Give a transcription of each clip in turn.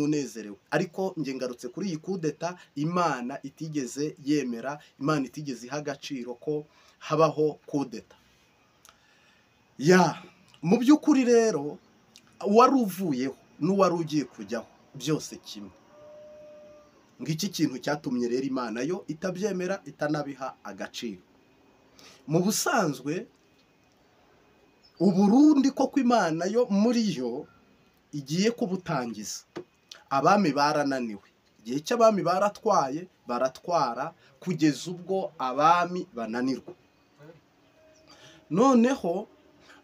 unezerewe. Ariko nge ngarutse kuri iyi kudeta Imana itigeze yemera, Imana itigeze iha agaciro ko habaho kudeta. Mu by'ukuri rero wari uvuyeho n'uwari ugiye kujyaho byose kimwe. Ngiki kintu cyatumye rero Imana yo itabyemera, itanabiha agaciro. Mu busanzwe Uburundi koko Imana yo muri yo igiye kubutangiza. Abami barananiwe. Igihe cy'abami baratwaye, baratwara kugeza ubwo abami bananirwa. Noneho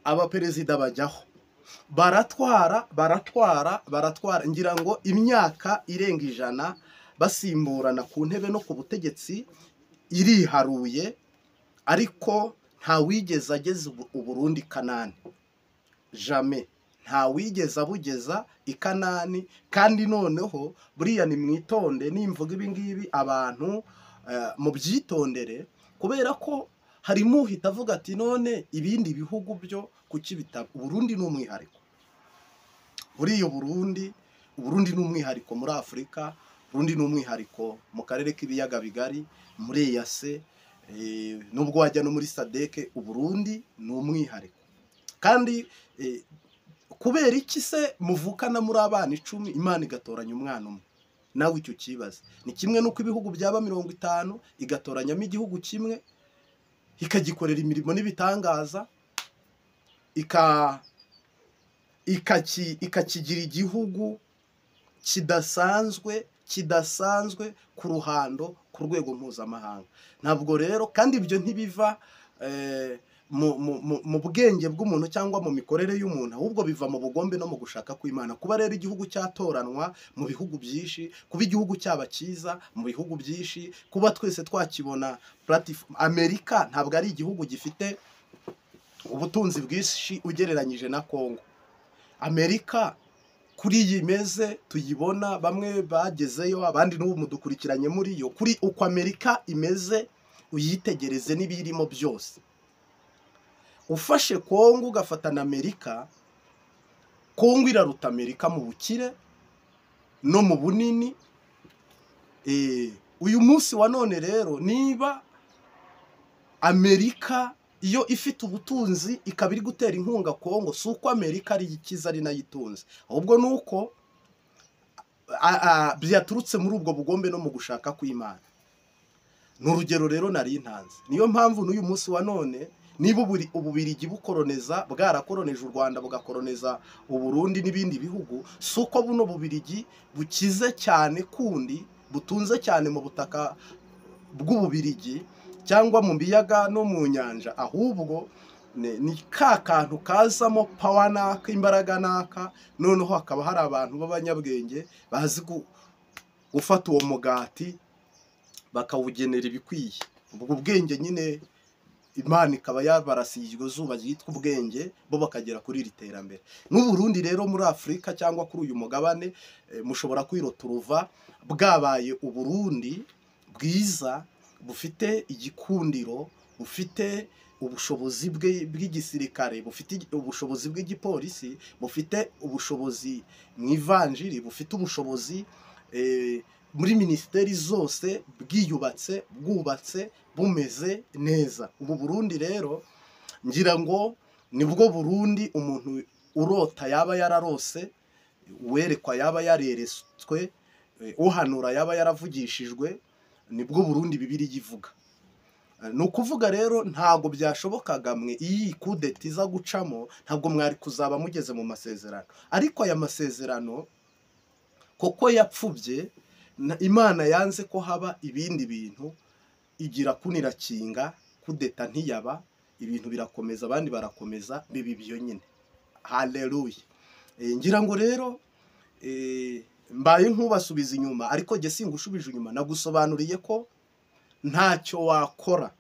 abaperezida bajyaho. Baratwara. Ngira ngo imyaka irenga 100 basimburana ku ntebe no ku butegetsi iriharuye, ariko nta wigeze ageza Uburundi Kanani. Jamais. Nta wigeze abugeza ikanani. Kandi noneho buriya ni mwitonde nimvuga ibi ngibi abantu mu byitondere, kubera ko harimo uhita avuga ati none ibindi bihugu byo kuki bitaba. Uburundi ni umwihariko. Buriya Uburundi ni umwihariko muri Afurika. Uburundi ni umwihariko mu karere k'ibiyaga bigari, muri EAC, nubwo wajya no muri SADC. Uburundi ni umwihariko. Kandi kubera iki se muvukana muri abana 10 Imana igatoranya umwana umwe? Nawe icyo kibaza. Ni kimwe nuko ibihugu byaba 50 igatoranyamo igihugu kimwe, ikagikorera imirimo n'ibitangaza, ikakigira igihugu kidasanzwe ku ruhando ku rwego mpuzamahanga. Ntabwo rero kandi ibyo ntibiva mu bwenge bw'umuntu cyangwa mu mikorere y'umuntu, ahubwo biva mu bugombe no mu gushaka kw'Imana. Kuba rero igihugu cyatoranwa mu bihugu byinshi, kuba igihugu cyaba cyiza mu bihugu byinshi, kuba twese twakibona platform. Amerika ntabwo ari igihugu gifite ubutunzi bwinshi ugereranyije na Kongo. Amerika kuri iyi meze tuyibona, bamwe bagezeyo, abandi n'ubu mudukurikiranye muri yo. Kuri uko Amerika imeze uyitegereze n'ibirimo byose. Ufashe Kongo ugafata na Amerika, Kongo iraruta Amerika mu bukire no mu bunini. Uyu munsi wa none rero niba Amerika iyo ifite ubutunzi ikaba iri gutera inkunga Kongo, si uko Amerika ari ikiza ari nayitunze, ahubwo nuko byaturutse muri ubwo bugombe no mu gushaka kw'Imana. N'urugero rero nari ntanze. Niyo mpamvu n'uyu munsi wa none niba Ububirigi bukoloneza, bwarakoloneje u Rwanda, bugakoloneza Uburundi n'ibindi bihugu, si uko buno Bubirigi bukize cyane kundi, butunze cyane mu butaka bw'Ububirigi cyangwa mu biyaga no mu nyanja, ahubwo ni ka kantu kazamo power naka, imbaraga naka, noneho hakaba hari abantu b'abanyabwenge bazi gufata uwo mugati bakawugenera ibikwiye. Ubwo bwenge nyine Imana ikaba yabarasiye izuba ryitwa ubwenge, bo bakagera kuri iri terambere. N'Uburundi rero muri Afurika cyangwa kuri uyu mugabane mushobora kwirota uruva bwabaye Uburundi bwiza, bufite igikundiro, bufite ubushobozi bw'igisirikare, bufite ubushobozi bw'igipolisi, bufite ubushobozi mu ivanjiri, bufite ubushobozi muri minisiteri zose, bwubatse bumeze neza. Ubu Burundi rero ngira ngo nibwo Burundi umuntu urota yaba yararose, werekwa yaba yareretswe, uhanura yaba yaravugishijwe, nibwo Burundi Bibiri yivuga. Ni ukuvuga rero ntago byashobokaga mwe iyi kudeta iza gucamo, ntabwo mwari kuzaba mugeze mu masezerano. Ariko aya masezerano koko yapfubye, Imana yanze ko haba ibindi bintu, igira kunirakinga, kudeta ntiyaba, ibintu birakomeza, abandi barakomeza, bibi byo nyine. Haleluya. Ngira ngo rero mbaye nkubasubiza inyuma, ariko jye singushubije inyuma, nagusobanuriye ko ntacyo wakora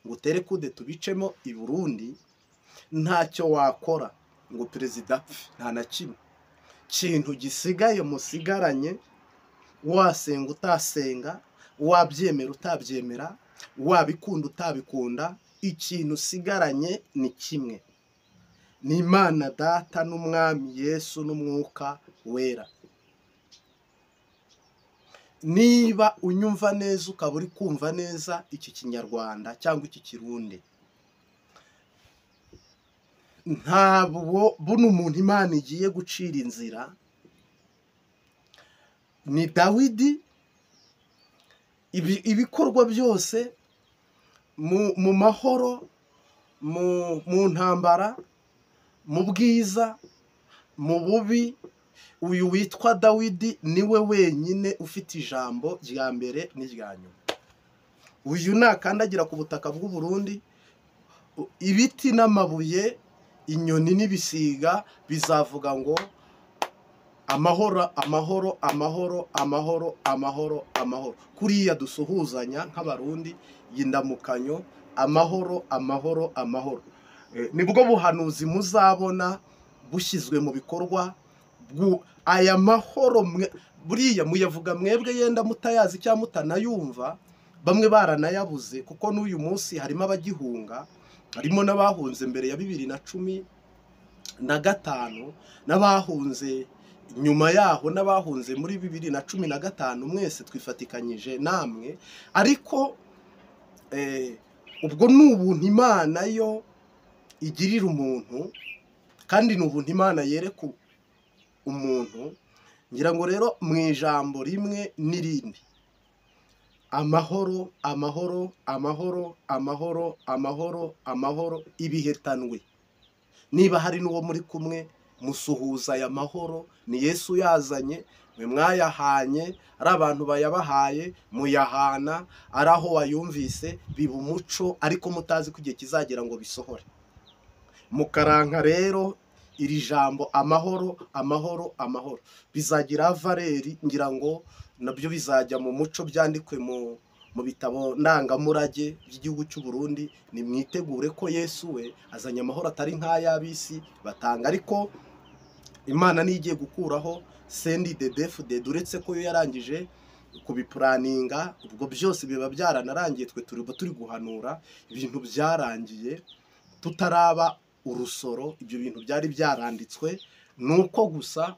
ngo utere kudeta ubicemo i Burundi, ntacyo wakora ngo perezida apfe, nta na kimwe. Kintu gisigaye musigaranye, wasenga utasenga, wabyemera utabyemera, wabikunda utabikunda, ikintu usigaranye ni kimwe: ni Imana Data n'Umwami Yesu n'Umwuka Wera. niba unyumva neza ukaba uri kumva neza iki kinyarwanda cyangwa iki kirundi, ntabwo buno umuntu Imana igiye gucira inzira ni Dawidi. Ibikorwa byose mu mahoro, mu ntambara, mu bwiza, mu bubi, uyu witwa Dawidi niwe wenyine ufite ijambo rya mbere n'irya nyuma. Uyu nakandagira ku butaka bw'u Burundi, ibiti n'amabuye, inyoni n'ibisiga bizavuga ngo amahoro, amahoro, amahoro, amahoro, amahoro, amahoro. Kuriya dusuhuzanya nk'abarundi y'indamukanyo, amahoro, amahoro, amahoro. Nibwo buhanuzi muzabona bushyizwe mu bikorwa. Aya mahoro buriya muyavuga mwebwe yenda mutayazi cyangwa mutanayumva, bamwe baranayabuze, kuko n'uyu munsi harimo abagihunga, harimo n'abahunze mbere ya 2015 n'abahunze nyuma yaho, n'abahunze muri 2015. Mwese twifatikanyije namwe, ariko ubwo ni ubuntu Imana yo igirira umuntu, kandi ni ubuntu Imana yereka umuntu. Ngira ngo rero mu ijambo rimwe n'irindi, amahoro, amahoro, amahoro, amahoro, amahoro, amahoro, ibihetanwe. Niba hari n'uwo muri kumwe musuhuza aya mahoro, ni Yesu yazanye, mwe mwayahanye, ari abantu bayabahaye muyahana, ari aho wayumvise biba umuco, ariko mutazi ko igihe kizagera ngo bisohore. Mukaranka rero iri jambo amahoro, amahoro, amahoro, bizagira valeri. Ngira ngo nabyo bizajya mu muco, byandikwe mu bitabo ndangamurage by'igihugu cy'u Burundi. Nimwitegure ko Yesu we azanye amahoro atari nk'ay'abisi batanga, ariko Imana nigiye gukuraho CNDD-FDD, uretse ko yo yarangije kubipuraninga. Ubwo byose biba byaranarangiye, twe turi guhanura ibintu byarangiye tutaraba urusoro. Ibyo bintu byari byaranditswe, nuko gusa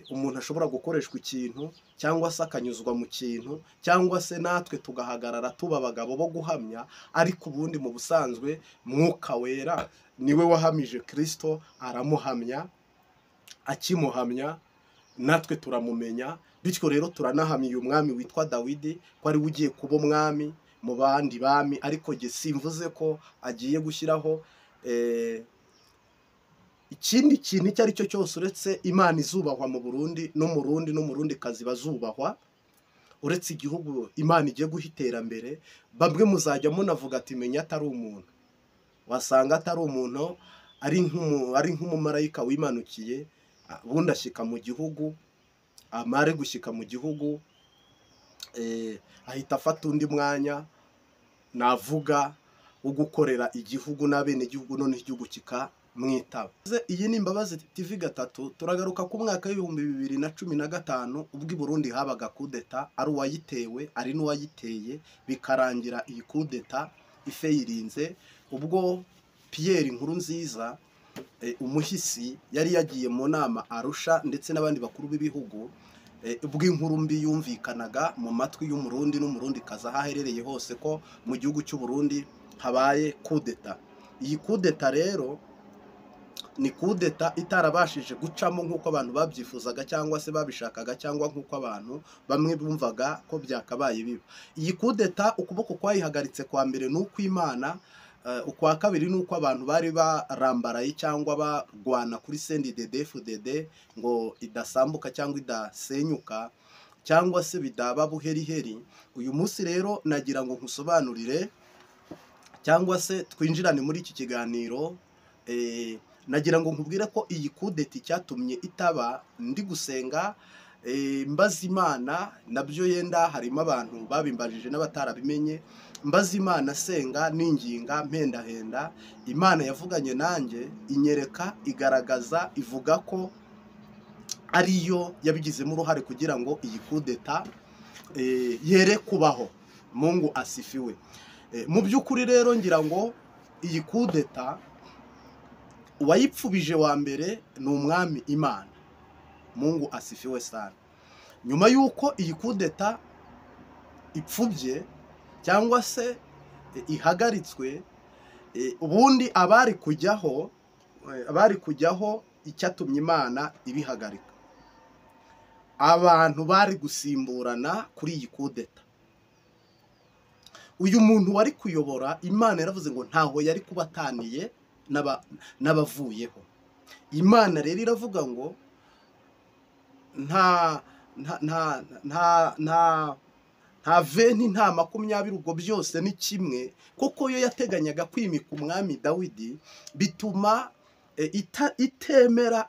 umuntu ashobora gukoreshwa ikintu cyangwa se akanyuzwa mu kintu, cyangwa se natwe tugahagarara tuba abagabo bo guhamya, ariko ubundi mu busanzwe Mwuka Wera niwe wahamije Kristo, aramuhamya. Akimuhamya natwe turamumenya, bityo rero turanahamya uyu mwami witwa Dawidi ko ari we ugiye kuba umwami mu bandi bami. Ariko jye simvuze ko agiye gushyiraho ikindi kintu icyo ari cyo cyose uretse Imana izubahwa mu Burundi, n'umurundi kazi bazubahwa, uretse igihugu Imana igiye guha iterambere. Bamwe muzajya munavuga ati menya atari umuntu, wasanga atari umuntu, ari nk'umumarayika wimanukiye, ubundi ashyika mu gihugu, amare gushyika mu gihugu ahita afata undi mwanya navuga wo gukorera igihugu n'abenegihugu, none igihugu kikamwitaba. Iyi ni Imbabazi TV gatatu. Turagaruka ku mwaka w'2015 ubwo i Burundi habaga kudeta, ari uwayitewe ari n'uwayiteye, bikarangira iyi kudeta ifeyirinze. Ubwo Pierre Nkurunziza umuhisi yari yagiye mu nama Arusha, ndetse n'abandi bakuru b'ibihugu, ubwo inkuru mbi yumvikanaga mu matwi y'umurundi n'umurundi kaza haherereye hose ko mu gihugu cy'u Burundi habaye kudeta. Iyi kudeta rero ni kudeta itarabashije gucamo nk'uko abantu babyifuzaga cyangwa se babishakaga, cyangwa nk'uko abantu bamwe bumvaga ko byakabaye biba. Iyi kudeta ukuboko kwayihagaritse kwa mbere n'uko Imana, ukwa kabiri n'uko abantu bari barambaraye cyangwa barwana kuri CNDD-FDD ngo idasambuka cyangwa idasenyuka, cyangwa se bidaba buheriheri. Uyu munsi rero nagira ngo nkusobanurire, cyangwa se twinjirane muri iki kiganiro. Nagira ngo nkubwire ko iyi kudeta icyatumye itaba, ndi gusenga mbaza Imana, nabyo yenda harimo abantu babimbajije n'abatarabimenye. Mbaza Imana, senga ninginga, mpendahenda. Imana yavuganye nanjye, inyereka, igaragaza, ivuga ko ariyo yabigizemo uruhare kugira ngo iyi kudeta yere kubaho. Mungu asifiwe. Mu by'ukuri rero ngira ngo iyi kudeta uwayipfubije wa mbere ni umwami Imana. Mungu asifiwe sana. nyuma y'uko iyi kudeta ipfubye cyangwa se ihagaritswe, ubundi abari kujyaho icyatumye Imana ibihagarika, abantu bari gusimburana kuri iyi kudeta. Uyu muntu wari kuyobora, Imana yaravuze ngo ntaho yari kubataniye n'abavuyeho. Imana rero iravuga ngo nta 20 nta 20 ubwo byose ni kimwe, kuko yo yateganyaga kwimika umwami Dawidi, bituma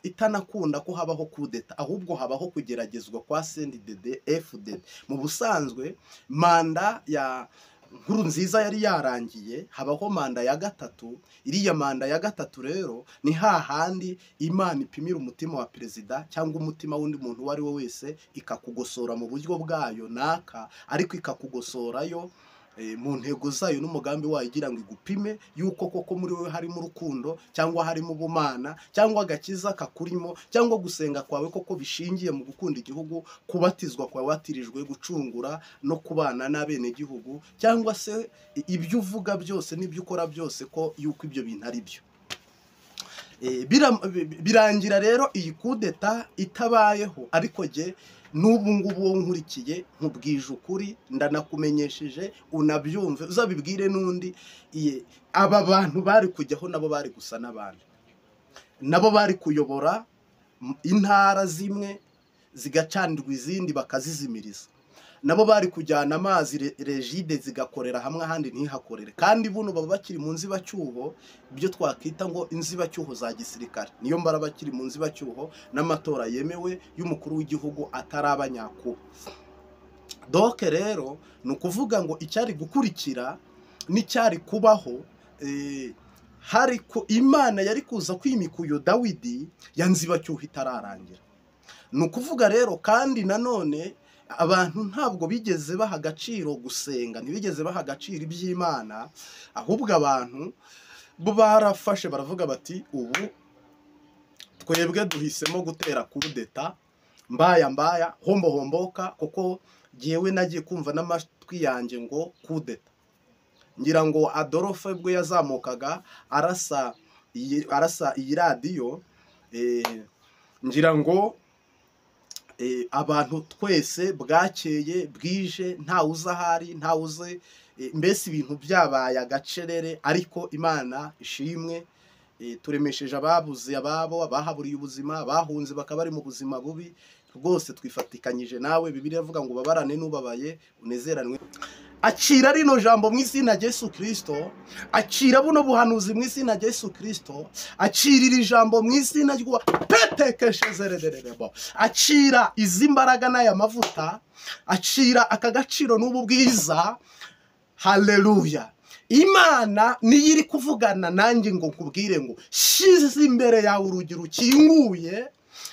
itanakunda ko habaho kudeta, ahubwo habaho kugeragezwa kwa CNDD FDD. Mu busanzwe manda ya Nkurunziza yari yarangiye, habaho manda ya gatatu. Iriya manda ya gatatu rero ni hahandi Imana ipimira umutima wa perezida cyangwa umutima w'undi muntu uwo ari we wese, ikakugosora mu buryo bwayo naka, ariko ikakugosorayo mu ntego zayo n'umugambi wayo, igira ngo igupime yuko koko muri we harimo urukundo, cyangwa harimo ubumana, cyangwa agakiza kakurimo, cyangwa gusenga kwawe koko bishingiye mu gukunda igihugu, kubatizwa kwawe watirijwe, gucungura no kubana n'abene gihugu, cyangwa se ibyo uvuga byose n'ibyo ukora byose ko yuko ibyo bintu ari byo. Birangira rero iyi kudeta itabayeho, ariko jye n'ubu ngubu wo nkurikiye nkubwije ukuri, ndanakumenyesheje unabyumve, uzabibwire n'undi. Aba bantu bari kujyaho nabo bari gusa n'abandi, nabo bari kuyobora intara zimwe zigacanirwa izindi bakazizimiriza, nabo bari kujyana amazi regide zigakorera hamwe ahandi ntihakorere. Kandi buno baba bakiri mu nzibacyuho, ibyo twakwita ngo inzibacyuho za gisirikare, niyo mbara bakiri mu nzibacyuho n'amatora yemewe y'umukuru w'igihugu atari abanyakuba. Doke rero ni ukuvuga ngo icyari gukurikira n'icyari kubaho, hari ko Imana yari kuza kwimika uyu Dawidi ya nzibacyuho itararangira. Ni ukuvuga rero kandi nanone abantu ntabwo bigeze baha agaciro gusenga, ntibigeze baha agaciro iby'Imana, ahubwo abantu bo barafashe baravuga bati ubu twebwe duhisemo gutera kudeta mbaya homboka, kuko jyewe nagiye kumva n'amatwi yanjye ngo kudeta. Ngira ngo Adolphe bwo yazamukaga arasa iyi radiyo, ngira ngo abantu twese bwakeye bwije ntawe uza ahari, ntawe uze, mbese ibintu byabaye agacerere. Ariko Imana ishimwe, turemesheje ababuze ababo, abahaburiye ubuzima, bahunze bakaba bari mu buzima bubi. Rwose twifatikanyije nawe, Bibiliya ivuga ngo babarane n'ubabaye unezeranwe. Akira rino jambo mu izina rya Yesu Kristo, akira buno buhanuzi mu izina rya Yesu Kristo, akira iri jambo mu izina ry'uwa petekeshezererebo, akira izi mbaraga n'aya mavuta, akira aka gaciro n'ubu bwiza. Haleluya! Imana niyo iri kuvugana nanjye ngo nkubwire ngo shize imbere yawe urugi rukinguye,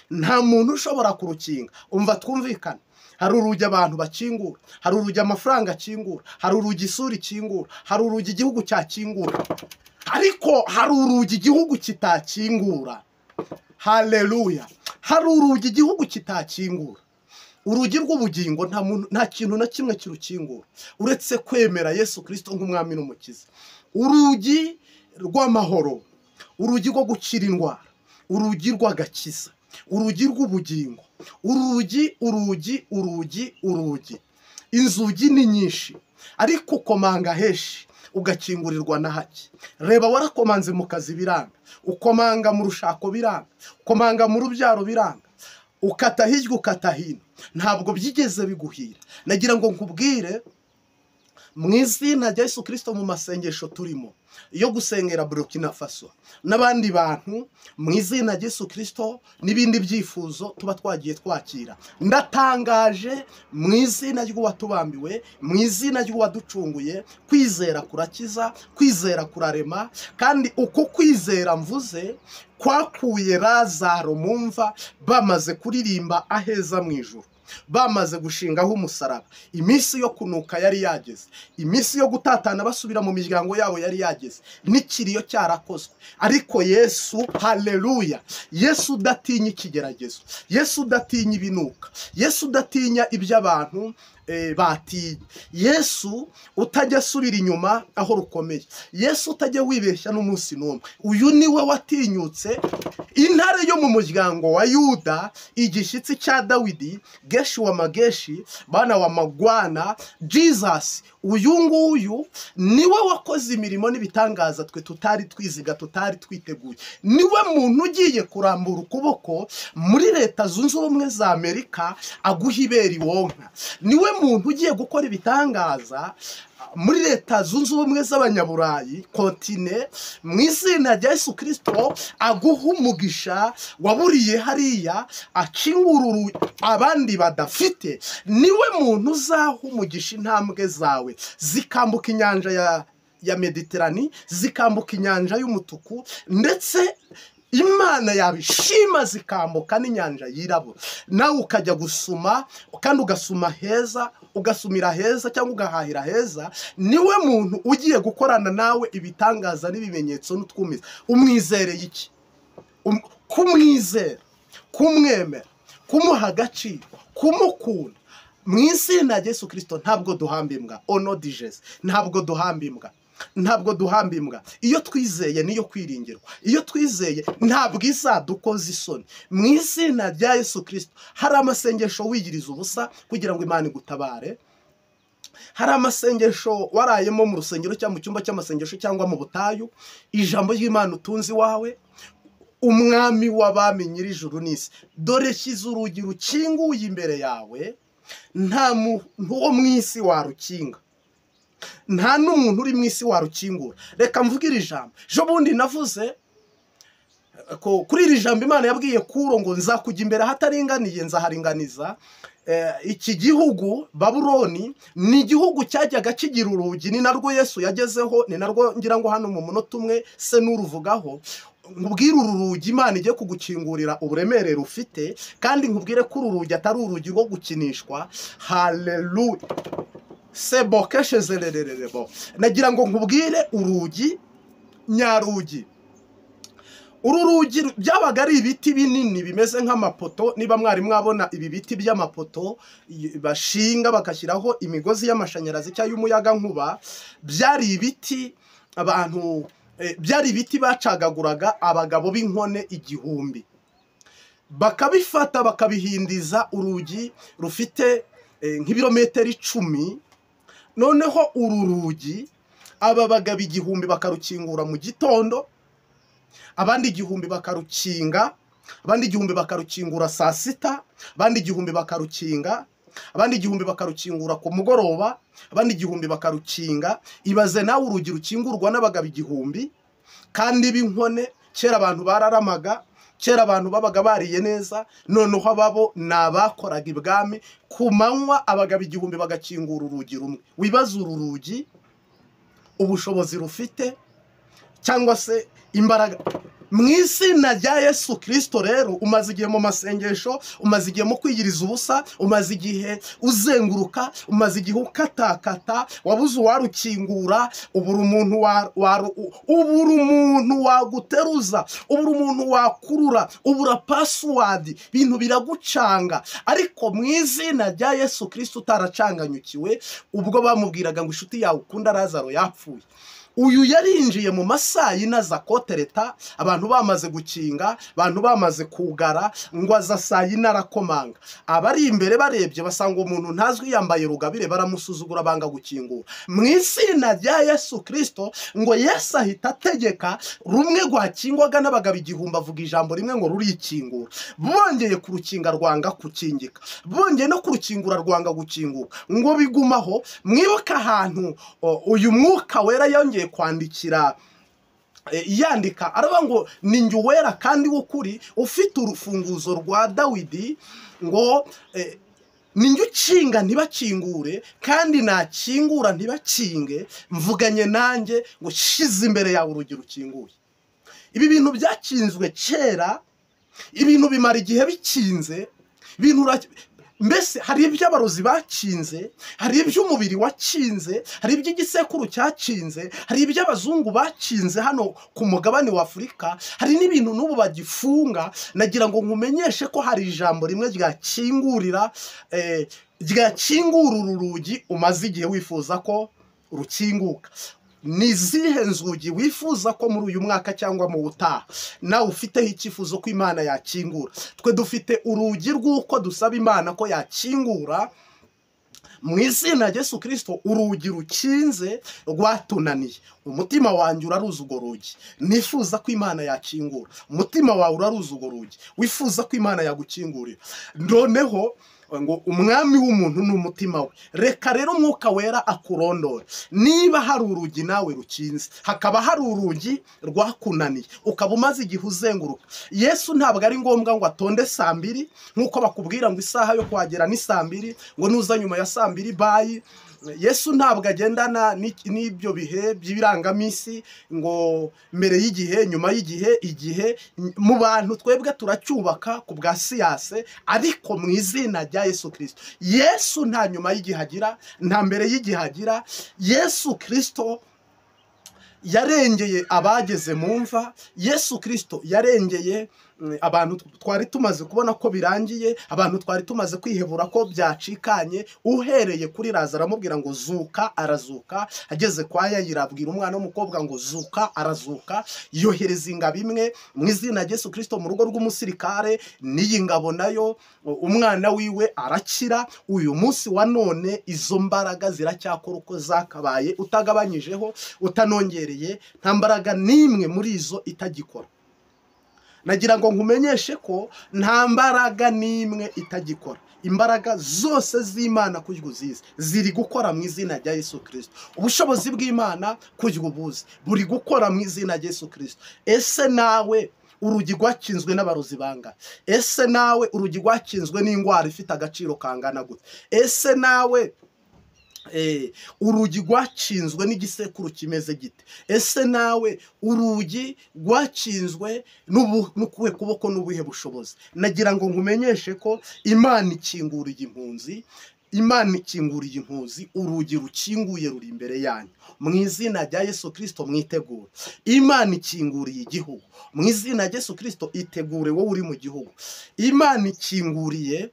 nta muntu ushobora kurukinga. Umva twumvikana, hari urugi abantu bakingura, hari urugi amafaranga akingura, hari urugi isura ikingura, hari urugi igihugu cyakingura, ariko hari urugi igihugu kitakingura. Haleluya! Hari urugi igihugu kitakingura, urugi rw'ubugingo. Nta kintu na kimwe kirukingura uretse kwemera Yesu Kristo nk'umwami n'umukiza. Urugi rw'amahoro, urugi rwo gukira indwara, urugi rw'agakiza, urugi rw'ubugingo, urugi. Inzugi ni nyinshi, ariko ukomanga heshi ugakingurirwa na hake. Reba warakomanze mu kazi biranga, ukomanga mu rushako biranga, ukomanga mu rubyaro biranga, ukata hirya ukata hino, ntabwo byigeze biguhira. Nagira ngo nkubwire mu izina rya Yesu Kristo, mu masengesho turimo yo gusengera Burkina Faso n'abandi bantu, mu izina rya Yesu Kristo, n'ibindi byifuzo tuba twagiye twakira, ndatangaje mu izina ry'uwatubambiwe, mu izina ry'uwaducunguye, kwizera kurakiza, kwizera kurarema. Kandi uko kwizera mvuze kwakuye Lazaro mu mva bamaze kuririmba aheza mu ijuru. bamaze gushingaho umusaraba, iminsi yo kunuka yari yageze, iminsi yo gutatana basubira mu miryango yabo yari yageze, n'ikiriyo cyarakozwe. Ariko Yesu, haleluya, Yesu udatinya ikigeragezo, Yesu udatinya ibinuka, Yesu udatinya iby'abantu batinya, Yesu utajya asubira inyuma aho rukomeye, Yesu utajya wibeshya n'umunsi n'umwe. Uyu niwe watinyutse intare yo mu muryango wa Yuda, igishyitsi cya Dawidi, Geshi wa Mageshi, bana wa Magwana, Jesus. Uyu nguyu niwe wakoze imirimo n'ibitangaza twe tutari twiziga, tutari twiteguye. Niwe muntu ugiye kurambura ukuboko muri Leta Zunze Ubumwe za Amerika aguha ibere wonka. Niwe muntu ugiye gukora ibitangaza muri Leta Zunze Ubumwe z'Abanyaburayi kontine, mu izina rya Yesu Kristo aguha umugisha waburiye hariya, akingururu abandi badafite. Niwe muntu uzaha umugisha intambwe zawe zikambuka inyanja ya Mediterane, zikambuka inyanja y'umutuku, ndetse Imana yabishima zikambuka n'inyanja yirabura. Nawe ukajya gusuma, kandi ugasuma heza, ugasumira heza cyangwa ugahahira heza. Niwe muntu ugiye gukorana nawe ibitangaza n'ibimenyetso n'utwumiza. Umwizereye iki? Kumwizera, kumwemera, kumuha agaciro, kumukunda. Mu izina rya Yesu Kristo ntabwo duhamba imbwa, ono digeze, ntabwo duhamba imbwa, ntabwo duhamba imbwa. Iyo twizeye niyo kwiringirwa, iyo twizeye ntabwo izadukoza isoni. Mu izina rya Yesu Kristo hari amasengesho wigiriza ubusa kugira ngo Imana igutabare. Hari amasengesho warayemo mu rusengero cyangwa mu cyumba cy'amasengesho cyangwa mu butayu, ijambo ry'Imana utunzi wawe, umwami w'abami nyir'ijuru n'isi dore shyize urugi rukinguye imbere yawe, nta muntu wo mu isi warukinga, nta n'umuntu uri mu isi warukingura. Reka mvuge iri jambo. Ejo bundi navuze ko kuri iri jambo Imana yabwiye Kuro ngo nzakujya imbere ahataringaniye nzaharinganiza. Iki gihugu Babuloni ni igihugu cyajyaga kigira urugi, ni narwo Yesu yagezeho, ni narwo ngira ngo hano mu munota umwe se n'uruvugaho. Nkubwire uru rugi Imana igiye kugukingurira uburemere rufite, kandi nkubwire ko uru rugi atari urugi rwo gukinishwa. Haleluya. Sebo keshezerererebo. Nagira ngo nkubwire urugi nyarugi. Uru rugi byabaga ari ibiti binini bimeze nk'amapoto. Niba mwari mwabona ibi biti by'amapoto bashinga bagashyiraho imigozi y'amashanyarazi cyangwa y'umuyaga nkuba, byari ibiti abantu byari ibiti bacagaguraga abagabo b'inkone 1000, bakabifata bakabihindiza urugi rufite nk'ibirometero 10. Noneho uru rugi aba bagabo 1000 bakarukingura mu gitondo, abandi 1000 bakarukinga, abandi 1000 bakarukingura saa sita, abandi 1000 bakarukinga, abandi 1000 bakarukingura ku mugoroba, abandi 1000 bakarukinga. Ibaze nawe urugi rukingurwa n'abagabo 1000, kandi b'inkone. Kera abantu bararamaga, kera abantu babaga bariye neza. Noneho ababo nabakoraga ibwami ku manywa, abagabo 1000 bagakingura urugi rumwe. Wibaza uru rugi ubushobozi rufite cyangwa se imbaraga. Mu izina rya Yesu Kristo rero umaze igihe mu masengesho, umaze igihe mu kwigiriza ubusa, umaze igihe uzenguruka, umaze igihe ukatakata, wabuze uwarukingura. ubura umuntu waguteruza, ubura umuntu wakurura, ubura password, bintu biragucanga. Ariko mu izina rya Yesu Kristo utaracanganyukiwe, ubwo bamubwiraga ngo inshuti yawe ukunda Lazaro yapfuye, uyu yarinjiye mu masaha y'inaza kotereta, abantu bamaze gukinga, abantu bamaze kugara, ngo aza saa yine arakomanga. Abari imbere barebye basanga umuntu ntazwi yambaye rugabire, baramusuzugura banga gukingura. Mu izina rya Yesu Kristo ngo Yesu ahita ategeka rumwe rwakingwaga n'abagabo 1000, avuga ijambo rimwe ngo rurikingura. Bongeye kurukinga rwanga kukingika, bongeye no kurukingura rwanga gukinguka, ngo bigumaho. Mwibuka ahantu uyu mwuka wera yongeye kwandikira yandika, aravuga ngo ni njye wera kandi w'ukuri ufite urufunguzo rwa Dawidi, ngo ni njye ukinga ntibakingure kandi nakingura ntibakinge, mvuganye nanjye ngo shize imbere yawe urugi rukinguye. Ibi bintu byakinzwe kera, ibintu bimara igihe bikinze, ibintu mbese hari iby'abarozi bakinze, hari iby'umubiri wakinze, hari iby'igisekuru cyakinze, hari iby'abazungu bakinze hano ku mugabane wa Afurika, hari n'ibintu n'ubu bagifunga. Nagira ngo nkumenyeshe ko hari ijambo rimwe ryakingura uru rugi umaze igihe wifuza ko rukinguka. Ni izihe nzugi wifuza ko muri uyu mwaka cyangwa mu utaha nawe ufiteho icyifuzo ko Imana yakingura? Twe dufite urugi rw'uko dusaba Imana ko yakingura mu izina rya Yesu Kristo. Urugi rukinze rwatunaniye, umutima wanjye uraruzi urwo rugi, nifuza ko Imana yakingura. Umutima wawe uraruzi urwo rugi, wifuza ko Imana yagukingurira. noneho ngo umwami w'umuntu ni umutima we. Reka rero Mwuka Wera akurondore. Niba hari urugi nawe rukinze, hakaba hari urugi rwakunaniye, ukaba umaze igihe uzenguruka, Yesu ntabwo ari ngombwa ngo atonde saa 2 nk'uko bakubwira ngo isaha yo kuhagera ni saa 2, ngo nuza nyuma ya saa 2 bayi. Yesu ntabwo agendana n'ibyo bihe by'ibirangamisi ngo mbere y'igihe, nyuma y'igihe, igihe. Mu bantu twebwe turacyubaka ku bwa siyanse, ariko mu izina rya Yesu Kristo, Yesu nta nyuma y'igihe agira, nta mbere y'igihe agira. Yesu Kristo yarengeye abageze mu mva. Yesu Kristo yarengeye abantu twari tumaze kubona ko birangiye, abantu twari tumaze kwihebura ko byacikanye. Uhereye kuri Lazaro amubwira ngo zuka, arazuka. Ageze kwa Yayira abwira umwana w'umukobwa ngo zuka, arazuka. Yohereza ingabo imwe mu izina rya Yesu Kristo mu rugo rw'umusirikare, n'iyi ngabo nayo umwana wiwe arakira. Uyu munsi wa none izo mbaraga ziracyakora uko zakabaye, utagabanyijeho, utanongereye. Nta mbaraga n'imwe muri izo itagikora. Nagira ngo nkumenyeshe ko nta mbaraga n'imwe itagikora. Imbaraga zose z'Imana kujya uzizi ziri gukora mu izina rya Yesu Kristo. Ubushobozi bw'Imana kujya ubuzi buri gukora mu izina rya Yesu Kristo. Ese nawe urugi rwakinzwe n'abarozi banga? Ese nawe urugi rwakinzwe n'indwara ifite agaciro kangana gute? Ese nawe urugi rwakinzwe n'igisekuru kimeze gite? Ese nawe urugi rwakinzwe n'ukuhe kuboko n'ubuhe bushobozi? Nagira ngo nkumenyeshe ko Imana ikinguriye impunzi, Imana ikinguriye impunzi. Urugi rukinguye ruri imbere yanyu mu izina rya Yesu Kristo. Mwitegure. Imana ikinguriye igihugu mu izina rya Yesu Kristo. Itegure wowe uri mu gihugu. Imana ikinguriye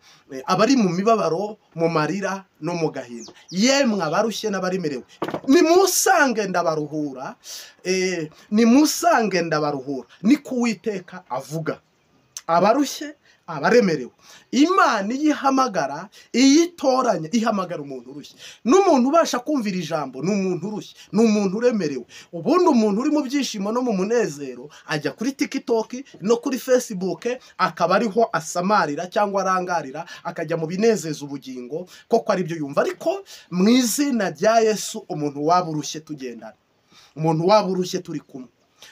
abari mu mibabaro, mu marira no mu gahinda. Yemwe abarushye n'abaremerewe, nimusange ndabaruhura. Nimusange ndabaruhura, niko Uwiteka avuga. Abarushye, abaremerewe, Imana iyihamagara, iyitoranya, ihamagara umuntu urushye. N'umuntu ubasha kumvira ijambo ni umuntu urushye, ni umuntu uremerewe. Ubundi umuntu uri mu byishimo no mu munezero ajya kuri TikTok no kuri Facebook, akaba ariho asamarira cyangwa arangarira, akajya mu binezeza ubugingo koko ari byo yumva. Ariko mu izina rya Yesu, umuntu waba urushye tugendana, umuntu waba urushye turi kumwe,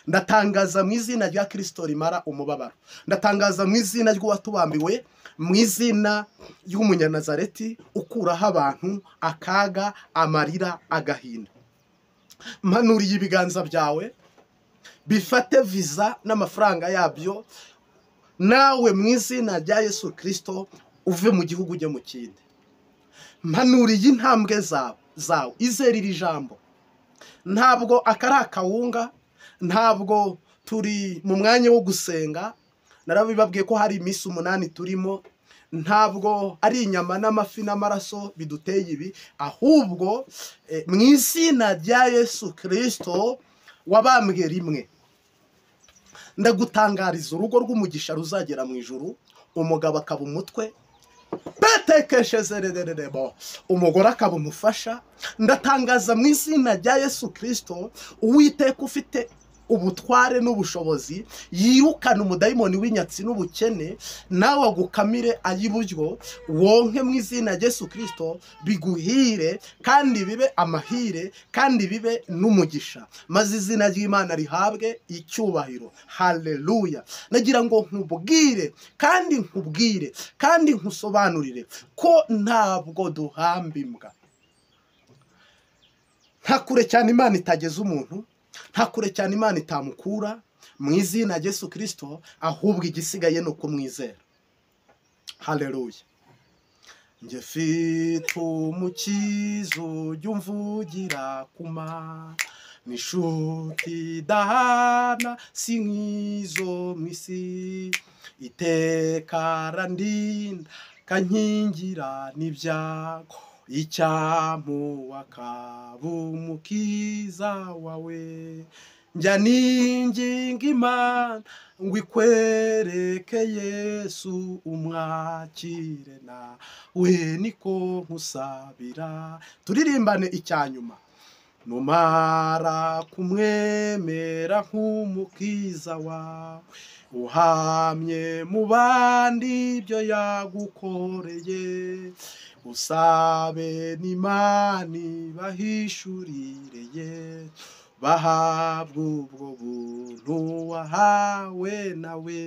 ndatangaza mu izina rya Kristo rimara umubabaro, ndatangaza mu izina ry'uwatubambiwe, mu izina ry'umunyanazareti ukuraho abantu akaga, amarira, agahinda. Mpanuriye ibiganza byawe bifate viza n'amafaranga yabyo, nawe mu izina rya Yesu Kristo uve mu gihugu ujye mu kindi. Mpanuriye intambwe zawe izera iri jambo. Ntabwo akari akawunga, ntabwo turi mu mwanya wo gusenga. Narabibabwiye ko hari iminsi 8 turimo. Ntabwo ari inyama n'amafi n'amaraso biduteye ibi, ahubwo mu izina rya Yesu Kristo wabambwe rimwe, ndagutangariza urugo rw'umugisha ruzagera mu ijuru. Umugabo akaba umutwe, betekeshezererebo, umugore akaba umufasha. Ndatangaza mu izina rya Yesu Kristo, Uwiteka ufite ubutware n'ubushobozi yirukana umudayimoni w'inyatsi n'ubukene, nawe agukamire ay'iburyo, wonke mu izina rya Yesu Kristo. Biguhire kandi bibe amahire kandi bibe n'umugisha, maze izina ry'Imana rihabwe icyubahiro. Haleluya. Nagira ngo nkubwire kandi nkusobanurire ko ntabwo duhambimbwa. Nta kure cyane Imana itageza umuntu, nta kure cyane Imana itamukura mu izina rya Yesu Kristo, ahubwo igisigaye no kumwizera. Haleluya. njye mfite umukiza ujya umvugira ku mana, n'inshuti idahana si nk'izo mu isi, iteka arandinda kankingira n'ibyago, icyamuha akaba umukiza wawe, njya ninginga Imana ngo ikwereke Yesu umwakire nawe niko nkusabira. Turirimbane icyanyuma. Numara kumwemera nk'umukiza wawe, uhamye mu bandi ibyo yagukoreye, usabe n'Imana ibahishurire, bahabwa ubwo buntu wahawe nawe,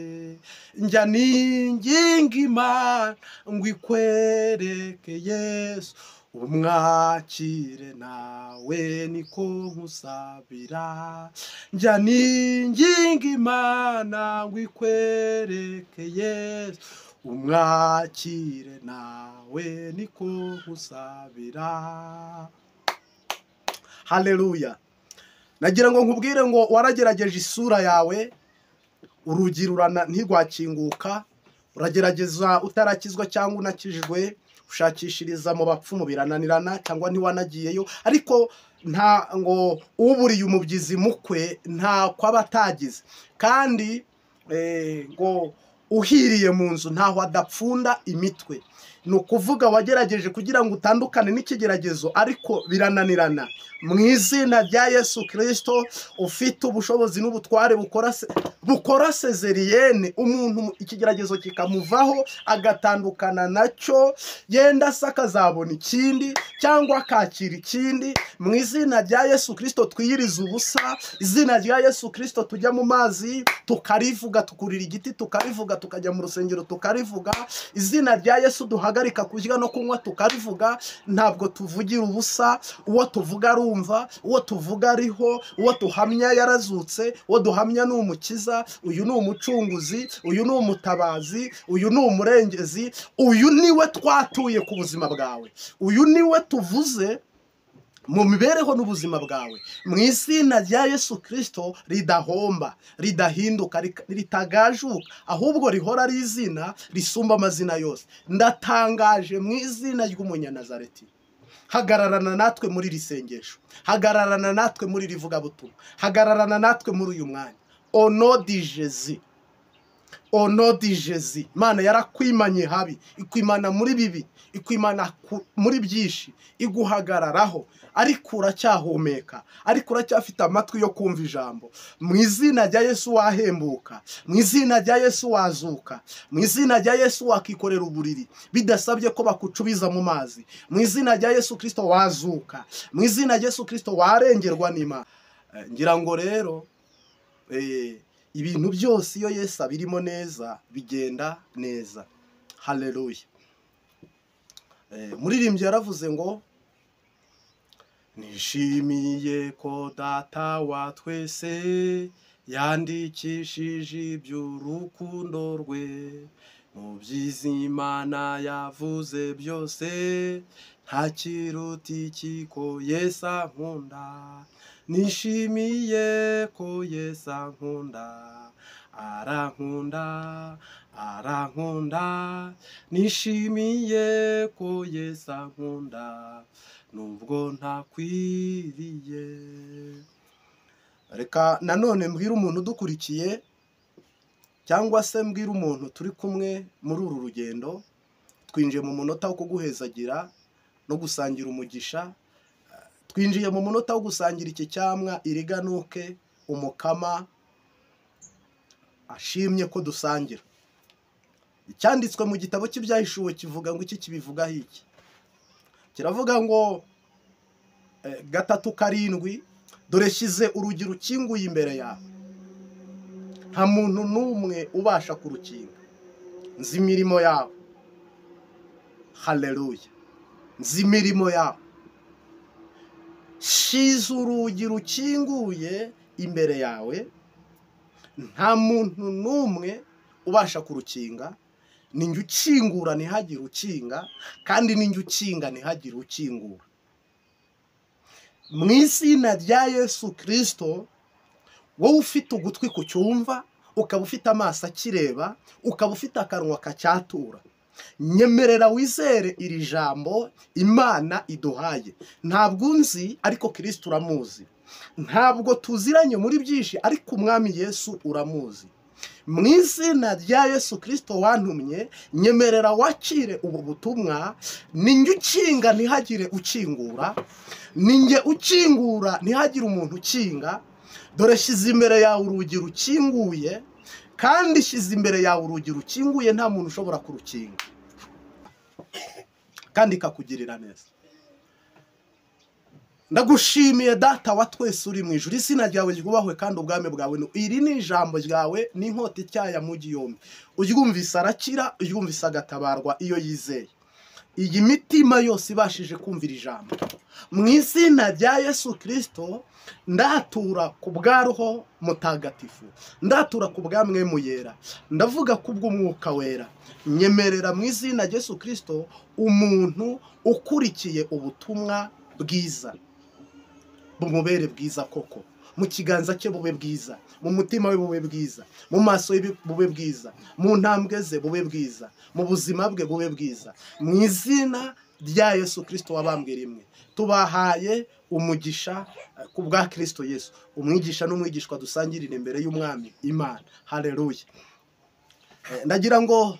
njya ninginga Imana ngo ikwereke Yesu umwakire nawe niko nkusabira, njya ninginga Imana ngo ikwereke Yesu umwakire nawe niko nkusabira. Haleluya. Nagira ngo nkubwire ngo waragerageje isura yawe, urugi ntigwakinguka, uragerageza utarakizwa cyangwa unakijijwe, ushakishiriza mu bapfumu birananirana cyangwa ntiwanagiyeyo, ariko nta ngo uburiye umubyizi mukwe nta kwaba atagize, kandi ngo uhiriye mu nzu ntaho adapfunda imitwe. Ni ukuvuga wagerageje kugira ngo utandukane n'ikigeragezo ariko birananirana. Mu izina rya Yesu Kristo ufite ubushobozi n'ubutware bukora sezeriyene, umuntu ikigeragezo kikamuvaho agatandukana nacyo, yenda se akazabona ikindi cyangwa akakira ikindi. Mu izina rya Yesu Kristo twiyiriza ubusa, izina rya Yesu Kristo tujya mu mazi tukarivuga, tukurira igiti tukarivuga, tukajya mu rusengero tukarivuga, izina rya Yesu duhagarika kurya no kunywa tukarivuga. Ntabwo tuvugira ubusa, uwo tuvuga arumva, uwo tuvuga ariho, uwo tuhamya yarazutse, uwo duhamya ni umukiza, uyu ni umucunguzi, uyu ni umutabazi, uyu ni umurengezi, uyu niwe twatuye ku buzima bwawe, uyu niwe tuvuze mu mibereho n'ubuzima bwawe. Mu izina rya Yesu Kristo ridahomba, ridahinduka, ritagajuka, ahubwo rihora ari izina risumba amazina yose. Ndatangaje mu izina ry'Umunyanazareti, hagararana natwe muri iri sengesho, hagararana natwe muri iri vugabutumwa, hagararana natwe muri uyu mwanya. Onodi Jezi, Imana yarakwimanye habi, ikwimana muri bibi, ikwimana muri byinshi, iguhagararaho, ariko uracyahumeka, ariko uracyafite amatwi yo kumva ijambo. Mu izina rya Yesu wahembuka, mu izina rya Yesu wazuka, mu izina rya Yesu wakikorera uburiri bidasabye ko bakucubiza mu mazi, mu izina rya Yesu Kristo wazuka, mu izina rya Yesu Kristo warengerwa n'Imana. Ngira ngo rero ibintu byose iyo Yesu abirimo neza bigenda neza. Haleluya. Muririmbyi yaravuze ngo nishimiye ko Data wa twese yandikishije iby'urukundo rwe, mu byiza Imana yavuze byose nta kiruta iki ko Yesu ankunda. Nishimiye ko Yesu ankunda, arankunda, arankunda, nishimiye ko Yesu ankunda nubwo ntakwiriye. Reka nanone mbwira umuntu udukurikiye cyangwa se mbwira umuntu turi kumwe muri uru rugendo, twinjiye mu munota wo kuguhezagira no gusangira umugisha. Twinjiye mu munota wo gusangira iki cyamwa iriganuke umukama ashimye ko dusangira. Icyanditswe mu gitabo cy'ibyahishuwe kivuga ngo iki kibivugaho iki? Kiravuga ngo 3:7, dore shyize urugi rukinguye imbere yawe, nta muntu n'umwe ubasha kurukinga, nzi imirimo yawe. Haleluya. Nzi imirimo yawe. Shyize urugi rukinguye imbere yawe, nta muntu n'umwe ubasha kurukinga, ninjye ukingura ntihagire ukinga, kandi ninjye ukinga ntihagire ukingura. Mu izina rya Yesu Kristo, wowe ufite ugutwi kucyumva, ukaba ufite amaso akireba, ukaba ufite akanwa kacyatura, nyemerera wizere iri jambo Imana iduhaye. Ntabwo unzi ariko Kristo uramuzi, ntabwo tuziranye muri byinshi ariko umwami Yesu uramuzi. Mu izina rya Yesu Kristo wantumye, nyemerera wakire ubu butumwa. Ninjye ukinga ntihagire ukingura, ninjye ukingura ntihagire umuntu ukinga. Dore shyize imbere yawe urugi rukinguye, kandi shyize imbere yawe urugi rukinguye nta muntu ushobora kurukinga, kandi kakugirira neza. Ndagushimiye Data wa twese uri mu ijuru, izina ryawe ryubahwe kandi ubwami bwawe. Iri ni ijambo ryawe n'inkota ityaya mu gihombi. Uryumvise arakira, uryumvise agatabarwa iyo yizeye. Iyi mitima yose ibashije kumvira ijambo, mu izina rya Yesu Kristo, ndatura ku bwa Roho Mutagatifu, ndatura ku bwa Mwemu Yera, ndavuga ku bw'Umwuka Wera. Nyemerera mu izina rya Yesu Kristo, umuntu ukurikiye ubutumwa bwiza bumubere bwiza koko, mu kiganza cye bube bwiza, mu mutima we bube bwiza, mu maso ye bube bwiza, mu ntambwe ze bube bwiza, mu buzima bwe bube bwiza. Mu izina rya Yesu Kristo wabambwe rimwe, tubahaye umugisha ku bwa Kristo Yesu, umwigisha n'umwigishwa dusangirira imbere y'umwami Imana. Haleluya. Ndagira ngo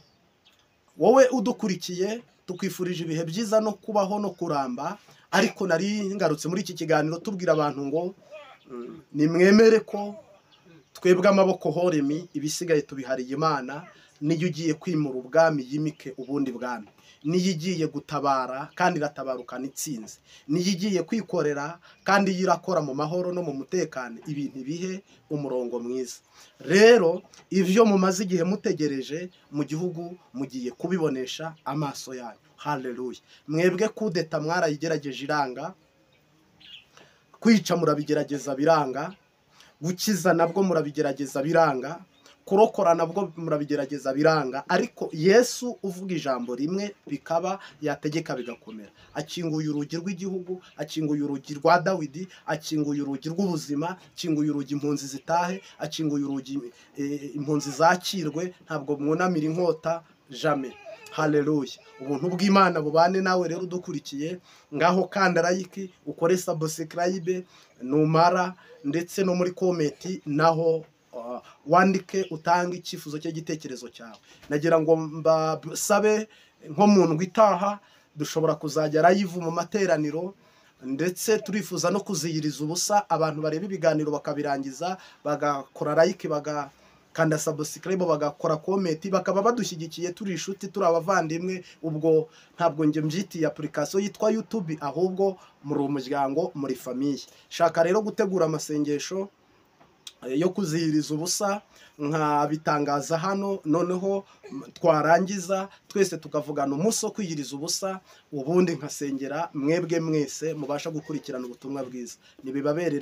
wowe udukurikiye tukwifurije ibihe byiza no kubaho no kuramba. Ariko nari ngarutse muri iki kiganiro tubwira abantu ngo nimwemere ko twebwe amaboko horemi, ibisigaye tubihariye Imana. Niyo ugiye kwimura ubwami yimike ubundi bwami, niyo igiye gutabara kandi iratabarukana itsinze, niyo igiye kwikorera kandi irakora mu mahoro no mu mutekano, ibintu bihe umurongo mwiza. Rero ivyo mumaze igihe mutegereje mu gihugu mugiye kubibonesha amaso yanyu. Haleluya. Mwebwe kudeta mwarayigerageje iranga, kwica murabigerageza biranga, gukiza nabwo murabigerageza biranga, kurokora nabwo murabigerageza biranga, ariko Yesu uvuga ijambo rimwe bikaba, yategeka bigakomera. Akinguye urugi rw'igihugu, akinguye urugi rwa Dawidi, akinguye urugi rw'ubuzima, akinguye urugi impunzi zitahe, akinguye urugi impunzi zakirwe. Ntabwo mwunamira inkota jamais. Haleluya. Ubuntu bw'Imana bubane nawe rero udukurikiye. Ngaho kanda like, ukore subscribe, numara ndetse no muri komenti naho wandike utange icyifuzo cy'igitekerezo cyawe. Nagira ngo mbasabe nko mu ndwi itaha dushobora kuzajya live mu materaniro, ndetse turifuza no kuziyiriza ubusa. Abantu bareba ibiganiro bakabirangiza bagakora like, bagakanda subscribe, bagakora comment, bakaba badushyigikiye, turi inshuti, turi abavandimwe. Ubwo ntabwo nge mbyitiye application yitwa YouTube, ahubwo muri umuryango, muri famille. Shaka rero gutegura amasengesho yo kuzihiriza ubusa nkabitangaza hano, noneho twarangiza twese tukavugana umunsi wo kwiyiriza ubusa, ubundi nkasengera mwebwe mwese mubasha gukurikirana ubutumwa bwiza. Nibibaberere.